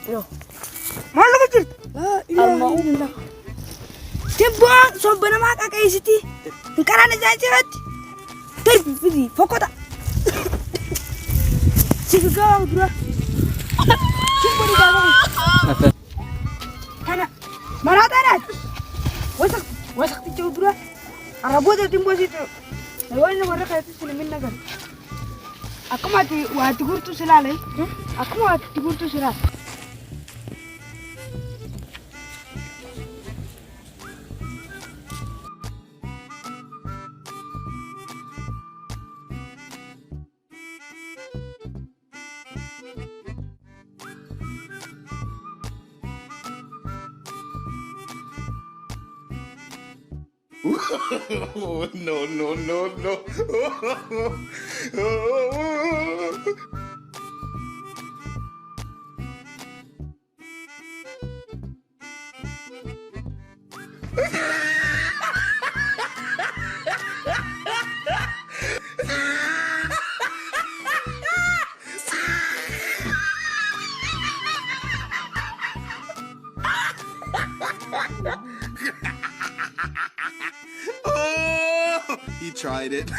Yo. Malu kecil. La ilaha illallah. Tiba sombana maka kayak siti. Karena jajet. Terpilih pokoknya. Sigaw bro. Siapa di dalam? Kana. Mana tanah? Wasak ticu bro. Arabu ada timbo situ. Lawan mana kayak itu sini nagar. Aku mati wati gurtu selale. Aku mati gurtu selale. No, no, no, no. Oh, he tried it.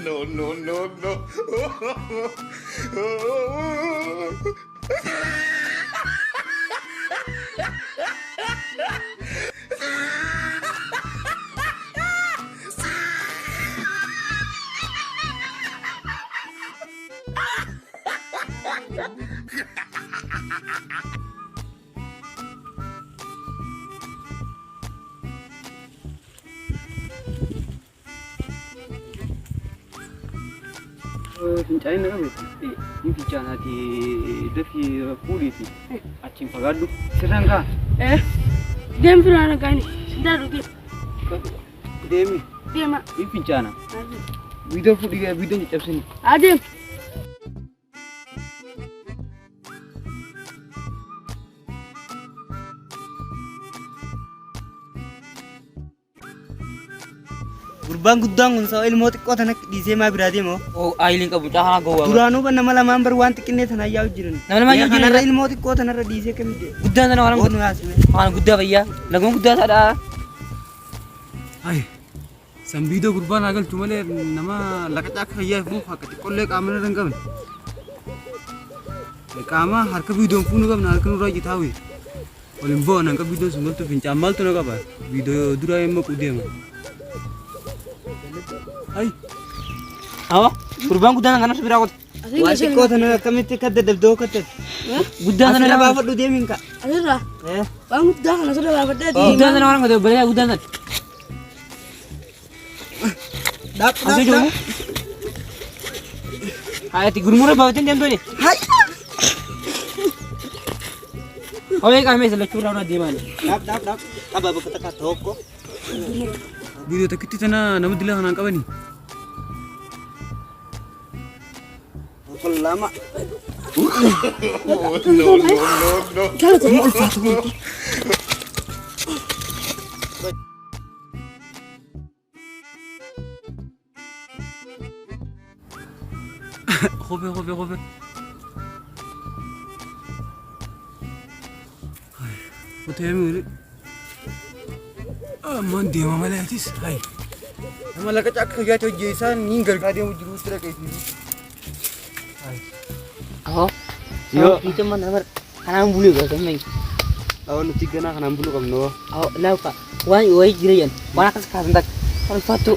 No, no, no, no. Fincaa'in na kami. Yung fincaan natin dafi puliti. Achin fagadu. Sirang ka. Dem firana gani. Daru ke. Demi. Dema. Yung fincaan. Video puli ka video ni caption. Adem. Gurbaan guddaan kun sababa ilmooti qoota nak dhiisee maa biraa deemoo. Oh, ailiin qabu caahaa gowwaa. Duraanuu ban nama lamaan bar waan xiqqinne tanaa yaa'u jiran. Nama lamaan yaa'u jiran. Kanarra ilmooti qoota narra dhiisee kamidde. Guddaan sana waan Qootni haasime. waan guddaa fayyaa. Laguma guddaa taadhaa. Hai, sambiidoo gurbaan haa galchu malee nama laqacaa akka fayyaa fuuf akka xiqqollee qaamana irra hin qabne. Qaama harka biidoon fuunuu qabna harka nurraa jitaawee. Waliin bo'oon hanqa biidoon sun galtu fincaan maaltu na qaba? Biidoo duraa yemmuu qudeema. Hai. Awa, gurbaan guddaan kana biraa qote. Waan xiqqoo tana akkamitti akka daddabdoo katte. Guddaan sana Asirra lama. baafadhu deemin ka. Asirra. Bang udah kana sudah bapak Guddaan sana waan qote bareedaa guddaan sana. Daap Asii jiru. Hayati gurmura baawatiin deemtoo ni. Hai. Hawee qaamee salachuu irraa deemaa ni. Daap. Aba bakka takka tokko. Biidoo takkitti tana nama dilaa kanaan qabani. Kun lama. No, no, no, no. Kalau jadi ulfatu. Kobe. Hai, potee miiri. Ammaan deema malee atis. Hai. Nama laqacaa akka fayyaatti hojjeesaan niin gargaa deemu jiru sira keessi. Oh. Yo, itu mana ber? Kanang bulu ga samai. Awal nuti gana kanaan bulu qabnu. Oh, lauka. Wai jiriyan. Wana kas kasan tak. Ulfatu.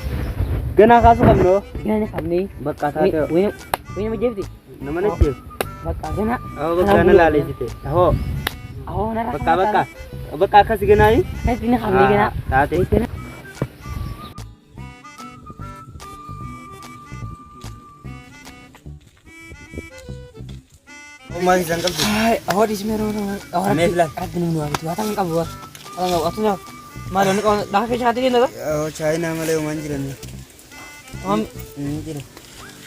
Ganaa kaasu qabnu. Gana kabni. Bakka taate. Wini majefti. Nama najjeef. Bakka gana. Bakka na laaleessite. Oh, nara. Bakka. Bakka akkas ganaayi. Kasi na kabni gana. Taate. masih sangkal tuh. Hai, awak di sini orang Mefilan. Rabbin nu aku tuh atang kabu. Atang aku tuh malu nih kalau dah kecil hati ini Oh, China malah yang manjiran nih. Om, Tidak.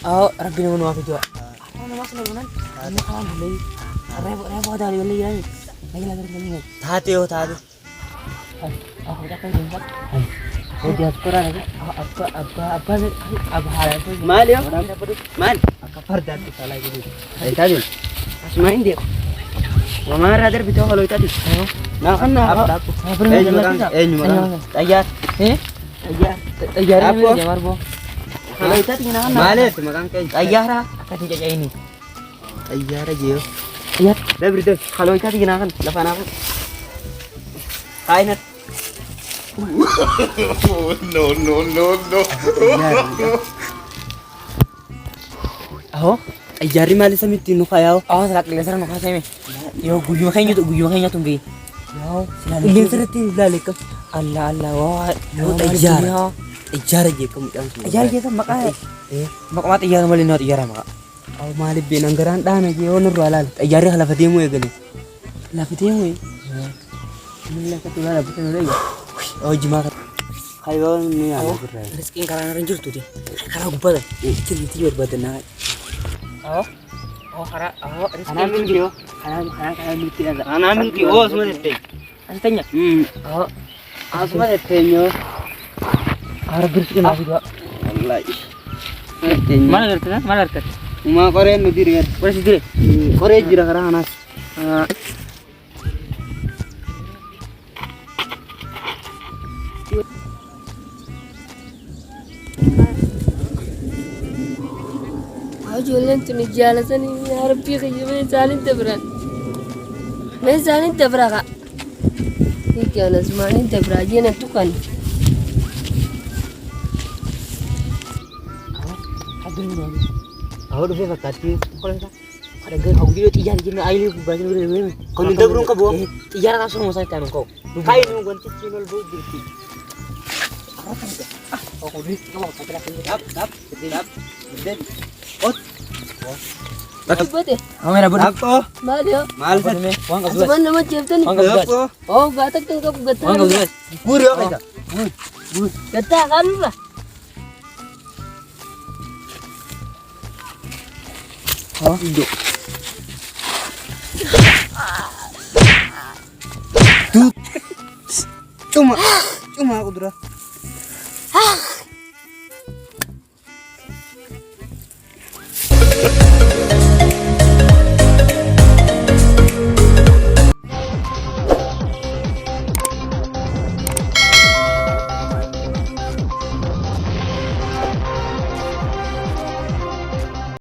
oh Rabbin nu aku tuh. Apa nama sebenarnya? Nama kawan beli. Rebo dari beli lagi. Lagi beli. Tati oh tati. Aku udah kan jemput. Oh dia kurang lagi. Apa hal itu? Mal yo. Mal. Kapar dan kita lagi dulu. Ay tadi. Asmain dia. Mama radar bitaw kalau tadi. Nah kan nah. Nyumakan. Tayar. Tayar. Tayar Apa? ini jamar bo. Kalau tadi nah. Male, makan kayak. Tayar. Akan dijajah ini. Ayah aja yo. Iya. Dah berita. Kalau tadi ginakan. Lapan aku. Kainat. Oh, no, no, no, no. Aho. Ayari mali sa mitino kayaw. Oh, salat leser no kasi me. Yo guyu makanya tuh gay. Yo, sila Ilin sa natin lalik. Allah wah. Yo ayar. Ayar aja kamu yang. Ajar kita maka. Maka mati ya mali not iyara maka. Oh mali binanggaran dana aja ono rualan. Ayari hala fatimu ya gali. La fatimu. Mila katulala betul lagi. Oh jemaat. Kayo ni ano. Rezeki karena ranjur tuh dia. Kara gubal. Ciri tiyor badan na. Oh, karena rezeki. Kana milki yo. Kana milki ada. Kana milki oh semua dete. Antenya. Oh, Semua dete yo. harus rezeki lagi dua. Wallahi. Mana ngerti? Mana ngerti? Uma kore nudir ya. Boleh sendiri. Kore jira kara anas. عجولة انتو نجالسني يا ربي خيي ما زالين تبرا ما زالين تبرا هيك انا زمانين تبرا جينا تكن Aku udah bisa tadi. Kalau ada gak kau video tijar jadi air banyak udah. Kau minta burung ke buang. Tijar langsung mau saya tanya kau. Kain mau ganti channel bu gitu. Oh, udah. Kamu pakai lagi. Tap. apa deh Kamu ada bodoh. Ako. Mario Mahal sa. Uang kau dua. Asuman naman cheftan Uang kau dua. Ako. oh gatak tang kap Uang kau gata dua. Guri okay ta. gata kan ba Oh, Indo. Cuma aku dura.